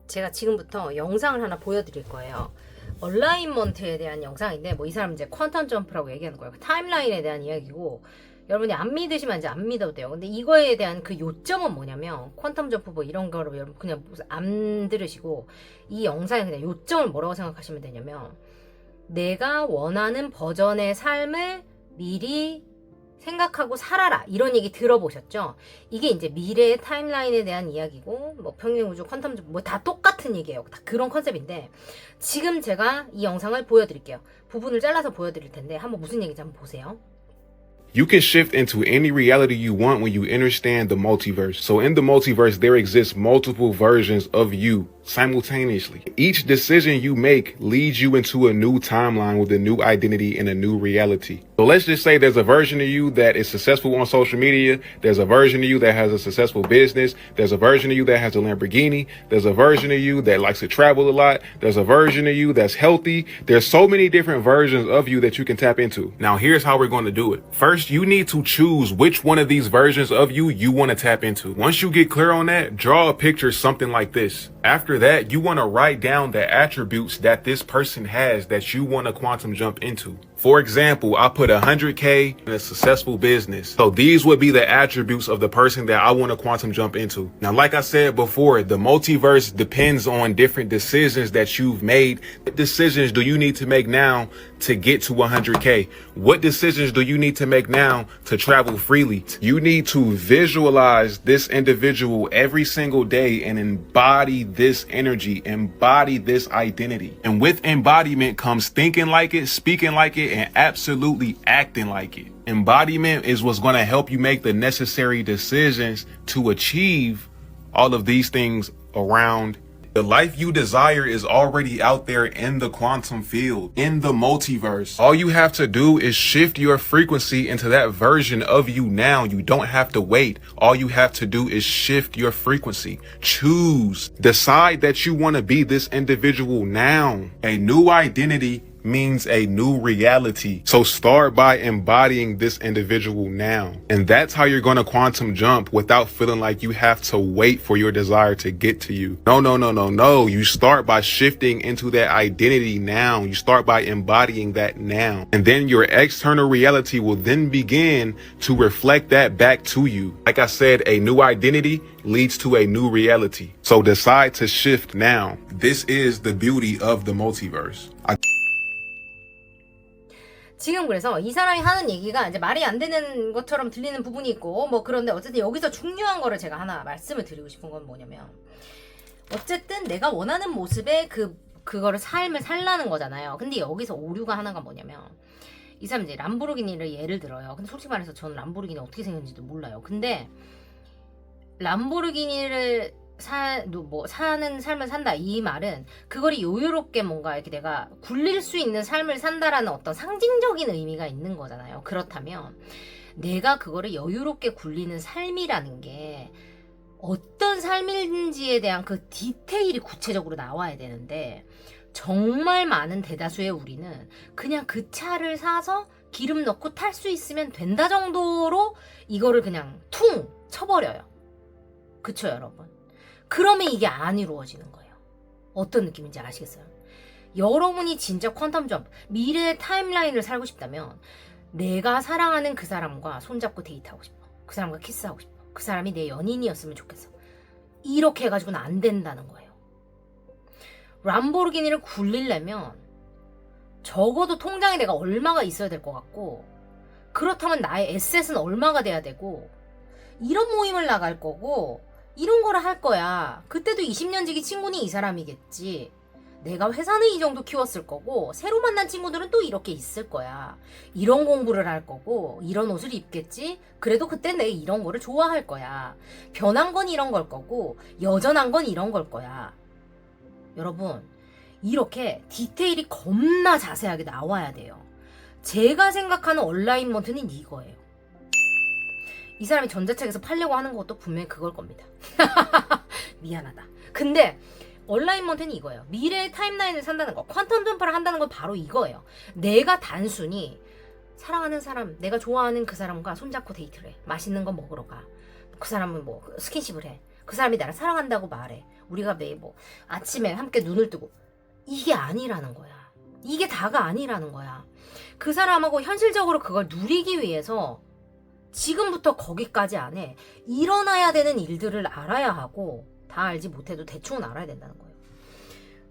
제가 지금부터 영상을 하나 보여드릴 거예요. 얼라인먼트에 대한 영상인데, 뭐 이 사람 이제 퀀텀 점프라고 얘기하는 거예요. 타임라인에 대한 이야기고, 여러분이 안 믿으시면 이제 안 믿어도 돼요. 근데 이거에 대한 그 요점은 뭐냐면, 퀀텀 점프 뭐 이런 거를 여러분 그냥 안 들으시고, 이 영상의 그냥 요점을 뭐라고 생각하시면 되냐면, 내가 원하는 버전의 삶을 미리 생각하고 살아라, 이런 얘기 들어보셨죠? 이게 이제 미래의 타임라인에 대한 이야기고, 뭐 평행우주, 퀀텀, 뭐 다 똑같은 얘기예요. 다 그런 컨셉인데, 지금 제가 이 영상을 보여드릴게요. 부분을 잘라서 보여드릴 텐데 한번 무슨 얘기인지 한번 보세요. You can shift into any reality you want when you understand the multiverse. So in the multiverse, there exists multiple versions of you simultaneously. Each decision you make leads you into a new timeline with a new identity and a new reality. So let's just say there's a version of you that is successful on social media. There's a version of you that has a successful business. There's a version of you that has a Lamborghini. There's a version of you that likes to travel a lot. There's a version of you that's healthy. There's so many different versions of you that you can tap into. Now, here's how we're going to do it. First, you need to choose which one of these versions of you want to tap into. Once you get clear on that, draw a picture something like this. After that, you want to write down the attributes that this person has that you want to quantum jump into. For example, I put 100K in a successful business. So these would be the attributes of the person that I want to quantum jump into. Now, like I said before, the multiverse depends on different decisions that you've made. What decisions do you need to make now to get to 100K? What decisions do you need to make now to travel freely? You need to visualize this individual every single day and embody this energy, embody this identity. And with embodiment comes thinking like it, speaking like it, and absolutely acting like it. Embodiment is what's going to help you make the necessary decisions to achieve all of these things around. The life you desire is already out there in the quantum field, in the multiverse. All you have to do is shift your frequency into that version of you now. You don't have to wait. All you have to do is shift your frequency. Choose. Decide that you want to be this individual now. A new identity means a new reality. So start by embodying this individual now. And that's how you're going to quantum jump without feeling like you have to wait for your desire to get to you. No. You start by shifting into that identity now. You start by embodying that now. And then your external reality will then begin to reflect that back to you. Like I said, a new identity leads to a new reality. So decide to shift now. This is the beauty of the multiverse. 지금 그래서 이 사람이 하는 얘기가 이제 말이 안 되는 것처럼 들리는 부분이 있고, 뭐 그런데 어쨌든 여기서 중요한 거를 제가 하나 말씀을 드리고 싶은 건 뭐냐면, 어쨌든 내가 원하는 모습의 그거를 삶을 살라는 거잖아요. 근데 여기서 오류가 하나가 뭐냐면, 이 사람 이제 람보르기니를 예를 들어요. 근데 솔직히 말해서 저는 람보르기니 어떻게 생겼는지도 몰라요. 근데 람보르기니를 사는 삶을 산다, 이 말은 그거를 여유롭게 뭔가 이렇게 내가 굴릴 수 있는 삶을 산다라는 어떤 상징적인 의미가 있는 거잖아요. 그렇다면 내가 그거를 여유롭게 굴리는 삶이라는 게 어떤 삶인지에 대한 그 디테일이 구체적으로 나와야 되는데, 정말 많은 대다수의 우리는 그냥 그 차를 사서 기름 넣고 탈 수 있으면 된다 정도로 이거를 그냥 퉁 쳐버려요. 그쵸, 여러분? 그러면 이게 안 이루어지는 거예요. 어떤 느낌인지 아시겠어요? 여러분이 진짜 퀀텀 점프, 미래의 타임라인을 살고 싶다면, 내가 사랑하는 그 사람과 손잡고 데이트하고 싶어. 그 사람과 키스하고 싶어. 그 사람이 내 연인이었으면 좋겠어. 이렇게 해가지고는 안 된다는 거예요. 람보르기니를 굴리려면 적어도 통장에 내가 얼마가 있어야 될 것 같고, 그렇다면 나의 에셋은 얼마가 돼야 되고, 이런 모임을 나갈 거고, 이런 거를 할 거야. 그때도 20년 지기 친구는 이 사람이겠지. 내가 회사는 이 정도 키웠을 거고, 새로 만난 친구들은 또 이렇게 있을 거야. 이런 공부를 할 거고, 이런 옷을 입겠지. 그래도 그때 내가 이런 거를 좋아할 거야. 변한 건 이런 걸 거고, 여전한 건 이런 걸 거야. 여러분, 이렇게 디테일이 겁나 자세하게 나와야 돼요. 제가 생각하는 얼라인먼트는 이거예요. 이 사람이 전자책에서 팔려고 하는 것도 분명히 그걸 겁니다. 미안하다. 근데 얼라인먼트는 이거예요. 미래의 타임라인을 산다는 거, 퀀텀 점프를 한다는 건 바로 이거예요. 내가 단순히 사랑하는 사람, 내가 좋아하는 그 사람과 손잡고 데이트를 해. 맛있는 거 먹으러 가. 그 사람은 뭐 스킨십을 해. 그 사람이 나를 사랑한다고 말해. 우리가 매일 뭐 아침에 함께 눈을 뜨고 이게 아니라는 거야. 이게 다가 아니라는 거야. 그 사람하고 현실적으로 그걸 누리기 위해서 지금부터 거기까지 안 해. 일어나야 되는 일들을 알아야 하고 다 알지 못해도 대충은 알아야 된다는 거예요.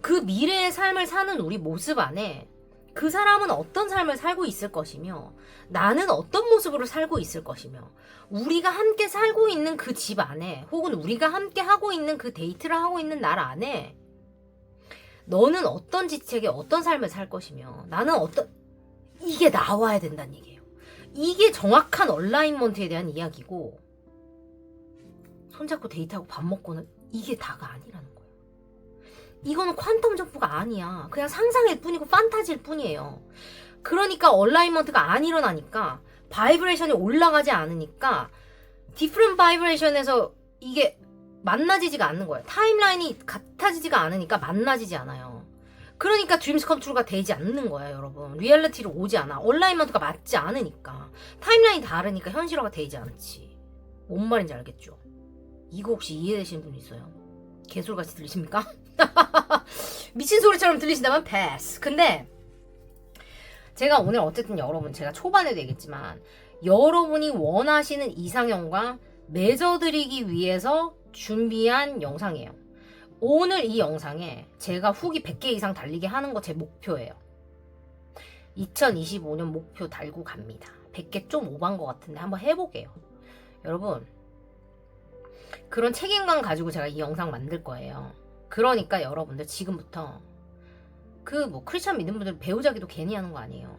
그 미래의 삶을 사는 우리 모습 안에 그 사람은 어떤 삶을 살고 있을 것이며 나는 어떤 모습으로 살고 있을 것이며 우리가 함께 살고 있는 그 집 안에 혹은 우리가 함께 하고 있는 그 데이트를 하고 있는 날 안에 너는 어떤 지책에 어떤 삶을 살 것이며 나는 어떤 이게 나와야 된다는 얘기예요. 이게 정확한 얼라인먼트에 대한 이야기고 손잡고 데이트하고 밥 먹고는 이게 다가 아니라는 거예요. 이거는 퀀텀 점프가 아니야. 그냥 상상일 뿐이고 판타지일 뿐이에요. 그러니까 얼라인먼트가 안 일어나니까 바이브레이션이 올라가지 않으니까 디프런 바이브레이션에서 이게 만나지지가 않는 거예요. 타임라인이 같아지지가 않으니까 만나지지 않아요. 그러니까 드림스 컴트루가 되지 않는 거야, 여러분. 리얼리티로 오지 않아. 얼라인먼트가 맞지 않으니까. 타임라인이 다르니까 현실화가 되지 않지. 뭔 말인지 알겠죠? 이거 혹시 이해되시는 분 있어요? 개소리같이 들리십니까? 미친 소리처럼 들리신다면 패스. 근데 제가 오늘 어쨌든 여러분 제가 초반에도 얘기했지만 여러분이 원하시는 이상형과 맺어드리기 위해서 준비한 영상이에요. 오늘 이 영상에 제가 후기 100개 이상 달리게 하는 거 제 목표예요. 2025년 목표 달고 갑니다. 100개 좀 오반 것 같은데 한번 해볼게요. 여러분 그런 책임감 가지고 제가 이 영상 만들 거예요. 그러니까 여러분들 지금부터 그 뭐 크리스찬 믿는 분들 배우자 기도 괜히 하는 거 아니에요.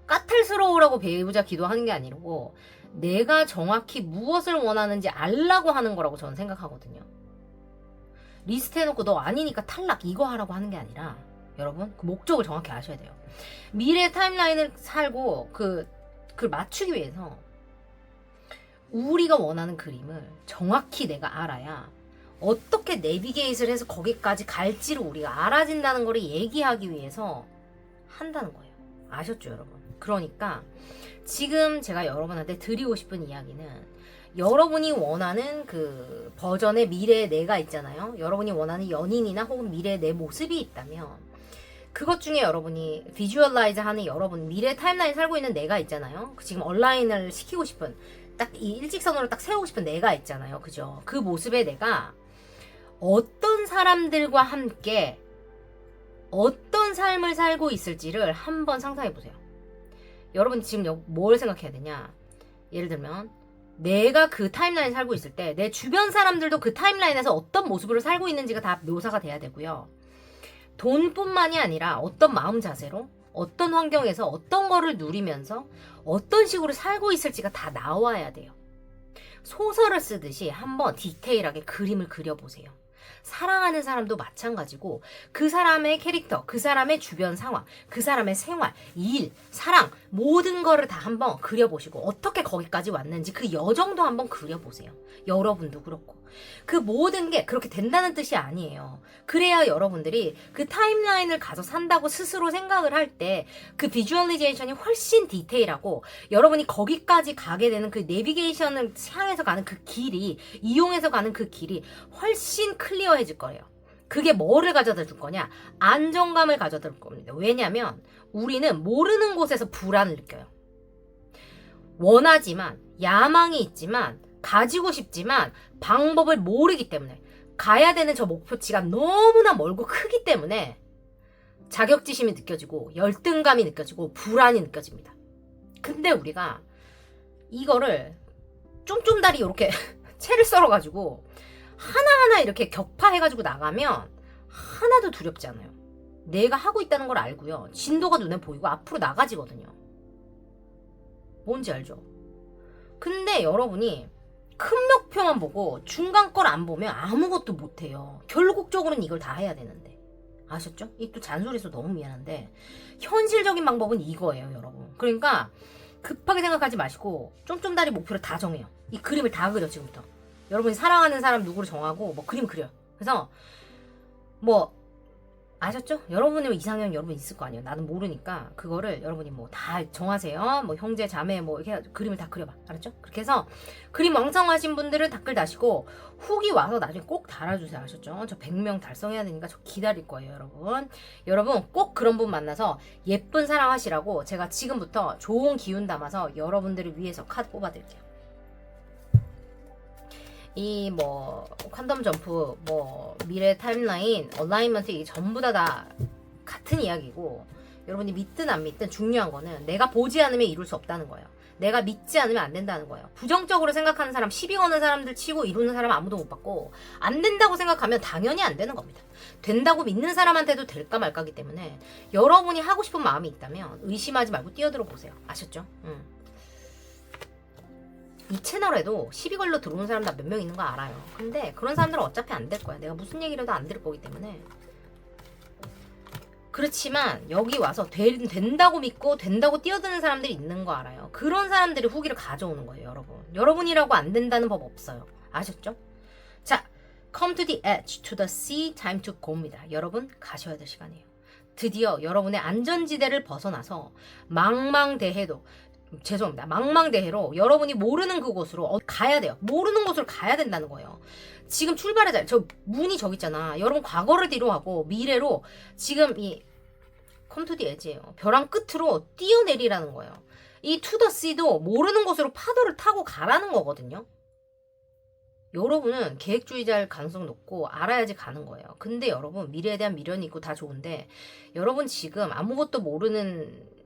까탈스러우라고 배우자 기도하는 게 아니고 내가 정확히 무엇을 원하는지 알라고 하는 거라고 저는 생각하거든요. 리스트 해놓고 너 아니니까 탈락 이거 하라고 하는 게 아니라 여러분 그 목적을 정확히 아셔야 돼요. 미래 타임라인을 살고 그걸 맞추기 위해서 우리가 원하는 그림을 정확히 내가 알아야 어떻게 내비게이트를 해서 거기까지 갈지를 우리가 알아진다는 걸 얘기하기 위해서 한다는 거예요. 아셨죠, 여러분? 그러니까 지금 제가 여러분한테 드리고 싶은 이야기는 여러분이 원하는 그 버전의 미래의 내가 있잖아요. 여러분이 원하는 연인이나 혹은 미래의 내 모습이 있다면 그것 중에 여러분이 비주얼라이즈 하는 여러분 미래 타임라인 살고 있는 내가 있잖아요. 지금 온라인을 시키고 싶은 딱 이 일직선으로 딱 세우고 싶은 내가 있잖아요. 그죠? 그 모습의 내가 어떤 사람들과 함께 어떤 삶을 살고 있을지를 한번 상상해 보세요. 여러분 지금 뭘 생각해야 되냐? 예를 들면 내가 그 타임라인 살고 있을 때 내 주변 사람들도 그 타임라인에서 어떤 모습으로 살고 있는지가 다 묘사가 돼야 되고요. 돈뿐만이 아니라 어떤 마음 자세로 어떤 환경에서 어떤 거를 누리면서 어떤 식으로 살고 있을지가 다 나와야 돼요. 소설을 쓰듯이 한번 디테일하게 그림을 그려보세요. 사랑하는 사람도 마찬가지고 그 사람의 캐릭터, 그 사람의 주변 상황, 그 사람의 생활, 일, 사랑 모든 거를 다 한번 그려보시고 어떻게 거기까지 왔는지 그 여정도 한번 그려보세요. 여러분도 그렇고 그 모든 게 그렇게 된다는 뜻이 아니에요. 그래야 여러분들이 그 타임라인을 가서 산다고 스스로 생각을 할 때 그 비주얼리제이션이 훨씬 디테일하고 여러분이 거기까지 가게 되는 그 내비게이션을 향해서 가는 그 길이 이용해서 가는 그 길이 훨씬 클리어해질 거예요. 그게 뭐를 가져다 줄 거냐? 안정감을 가져다 줄 겁니다. 왜냐면 우리는 모르는 곳에서 불안을 느껴요. 원하지만 야망이 있지만 가지고 싶지만 방법을 모르기 때문에 가야 되는 저 목표치가 너무나 멀고 크기 때문에 자격지심이 느껴지고 열등감이 느껴지고 불안이 느껴집니다. 근데 우리가 이거를 쫌쫌다리 이렇게 채를 썰어가지고 하나하나 이렇게 격파해가지고 나가면 하나도 두렵지 않아요. 내가 하고 있다는 걸 알고요. 진도가 눈에 보이고 앞으로 나가지거든요. 뭔지 알죠? 근데 여러분이 큰 목표만 보고 중간 걸 안 보면 아무것도 못해요. 결국적으로는 이걸 다 해야 되는데. 아셨죠? 이 또 잔소리해서 너무 미안한데 현실적인 방법은 이거예요, 여러분. 그러니까 급하게 생각하지 마시고 쫌쫌다리 목표를 다 정해요. 이 그림을 다 그려 지금부터. 여러분이 사랑하는 사람 누구를 정하고 뭐 그림 그려요. 그래서 뭐 아셨죠? 여러분의 이상형 여러분 있을 거 아니에요. 나는 모르니까 그거를 여러분이 뭐 다 정하세요. 뭐 형제 자매 뭐 이렇게 그림을 다 그려봐. 알았죠? 그렇게 해서 그림 왕성하신 분들은 댓글 다시고 후기 와서 나중에 꼭 달아주세요. 아셨죠? 저 100명 달성해야 되니까 저 기다릴 거예요, 여러분. 여러분 꼭 그런 분 만나서 예쁜 사랑하시라고 제가 지금부터 좋은 기운 담아서 여러분들을 위해서 카드 뽑아드릴게요. 이 뭐 퀀덤 점프, 뭐 미래 타임라인, 얼라이먼트 이게 전부 다 같은 이야기고 여러분이 믿든 안 믿든 중요한 거는 내가 보지 않으면 이룰 수 없다는 거예요. 내가 믿지 않으면 안 된다는 거예요. 부정적으로 생각하는 사람, 시비 거는 사람들 치고 이루는 사람 아무도 못 받고 안 된다고 생각하면 당연히 안 되는 겁니다. 된다고 믿는 사람한테도 될까 말까기 때문에 여러분이 하고 싶은 마음이 있다면 의심하지 말고 뛰어들어 보세요. 아셨죠? 이 채널에도 시비 걸러 들어오는 사람 다 몇 명 있는 거 알아요. 근데 그런 사람들은 어차피 안 될 거야. 내가 무슨 얘기라도 안 들을 거기 때문에. 그렇지만 여기 와서 된다고 믿고 된다고 뛰어드는 사람들이 있는 거 알아요. 그런 사람들이 후기를 가져오는 거예요, 여러분. 여러분이라고 안 된다는 법 없어요. 아셨죠? 자, come to the edge, to the sea, time to go입니다. 여러분 가셔야 될 시간이에요. 드디어 여러분의 안전지대를 벗어나서 망망대해로 여러분이 모르는 그곳으로 가야 돼요. 모르는 곳으로 가야 된다는 거예요. 지금 출발하자. 저 문이 저기 있잖아. 여러분 과거를 뒤로 하고 미래로 지금 이 come to the edge예요. 벼랑 끝으로 뛰어내리라는 거예요. 이 to the sea도 모르는 곳으로 파도를 타고 가라는 거거든요. 여러분은 계획주의자일 가능성 높고 알아야지 가는 거예요. 근데 여러분 미래에 대한 미련이 있고 다 좋은데 여러분 지금 아무것도 모르는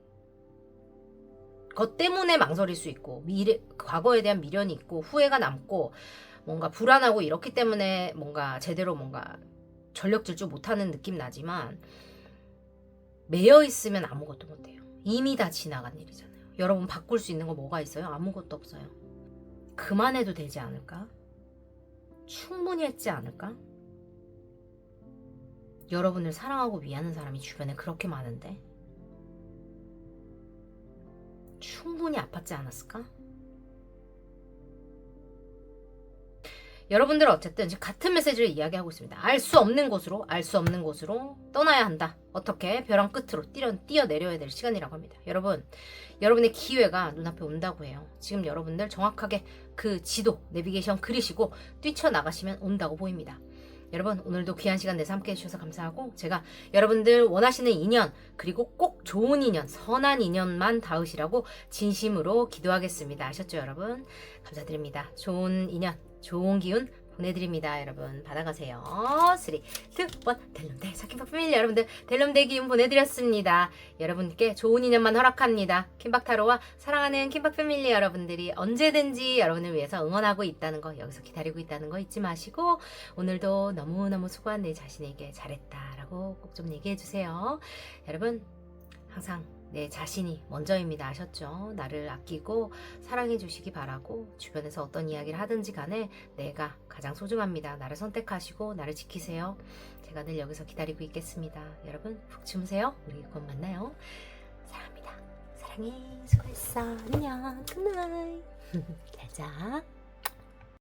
것 때문에 망설일 수 있고 과거에 대한 미련이 있고 후회가 남고 뭔가 불안하고 이렇기 때문에 뭔가 제대로 뭔가 전력 질주 못하는 느낌 나지만 매여 있으면 아무것도 못해요. 이미 다 지나간 일이잖아요. 여러분 바꿀 수 있는 거 뭐가 있어요? 아무것도 없어요. 그만해도 되지 않을까? 충분히 했지 않을까? 여러분을 사랑하고 위하는 사람이 주변에 그렇게 많은데 충분히 아팠지 않았을까? 여러분들은 어쨌든 지금 같은 메시지를 이야기하고 있습니다. 알 수 없는 곳으로 떠나야 한다. 어떻게? 벼랑 끝으로 뛰어내려야 될 시간이라고 합니다. 여러분, 여러분의 기회가 눈앞에 온다고 해요. 지금 여러분들 정확하게 그 지도, 내비게이션 그리시고 뛰쳐나가시면 온다고 보입니다. 여러분 오늘도 귀한 시간 내서 함께 해주셔서 감사하고 제가 여러분들 원하시는 인연 그리고 꼭 좋은 인연 선한 인연만 닿으시라고 진심으로 기도하겠습니다. 아셨죠 여러분? 감사드립니다. 좋은 인연 좋은 기운 보내드립니다. 여러분 받아가세요. 3, 2, 1 델룸대 사킴박 패밀리 여러분들 델룸대 기운 보내드렸습니다. 여러분께 좋은 인연만 허락합니다. 킴박타로와 사랑하는 킴박 패밀리 여러분들이 언제든지 여러분을 위해서 응원하고 있다는 거 여기서 기다리고 있다는 거 잊지 마시고 오늘도 너무너무 수고한 내 자신에게 잘했다라고 꼭 좀 얘기해주세요. 여러분 항상 내 자신이 먼저입니다. 아셨죠? 나를 아끼고 사랑해 주시기 바라고 주변에서 어떤 이야기를 하든지 간에 내가 가장 소중합니다. 나를 선택하시고 나를 지키세요. 제가 늘 여기서 기다리고 있겠습니다. 여러분 푹 주무세요. 우리 곧 만나요. 사랑합니다. 사랑해. 수고했어. 안녕. 굿나잇. 잘 자.